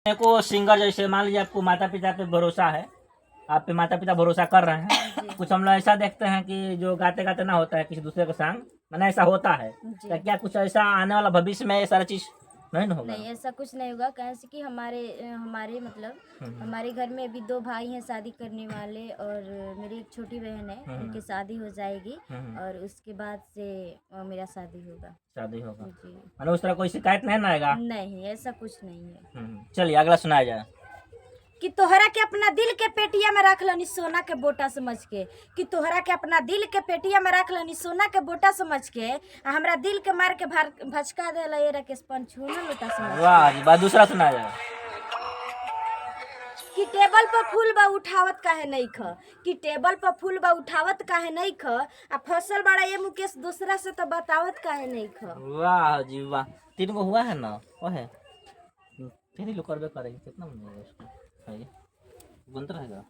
को सिंगर जैसे मान लीजिए आपको माता पिता पे भरोसा है, आप पे माता पिता भरोसा कर रहे हैं, कुछ हम लोग ऐसा देखते हैं कि जो गाते गाते ना होता है किसी दूसरे के संग, मैंने ऐसा होता है जी। क्या कुछ ऐसा आने वाला भविष्य में ये सारा चीज नहीं ना होगा? नहीं, ऐसा कुछ नहीं होगा, कैसे कि हमारे मतलब हमारे घर में अभी 2 भाई हैं शादी करने वाले, और मेरी एक छोटी बहन है, उनकी शादी हो जाएगी और उसके बाद से मेरा शादी होगा। शादी होगा, जी। मैंने उस तरह कोई शिकायत नहीं ना आएगा? नहीं, ऐसा कुछ नहीं है। चलिए अगला सुनाया जाए। कि तोहरा के अपना दिल के पेटिया में रख लनी सोना के बोटा समझ के, कि तोहरा के अपना दिल के पेटिया में रख लनी सोना के बोटा समझ के, आ हमरा दिल के मार के भचका देला ये रकेश पंचूना लोटा समझ वाह जी वाह, दूसरा सुनाया जाए। कि टेबल पर फूल बा उठावत काहे नहीं ख, कि टेबल पर फूल बा उठावत काहे नहीं ख, आ फसल बड़ा ये मुकेश दूसरा से तो बतावत काहे नहीं ख। वाह जी वाह, 3 गो हुआ है ना, वो है फिर ही लोग करबे करेंगे, कितना मिलेगा उसको, गुनता रहेगा।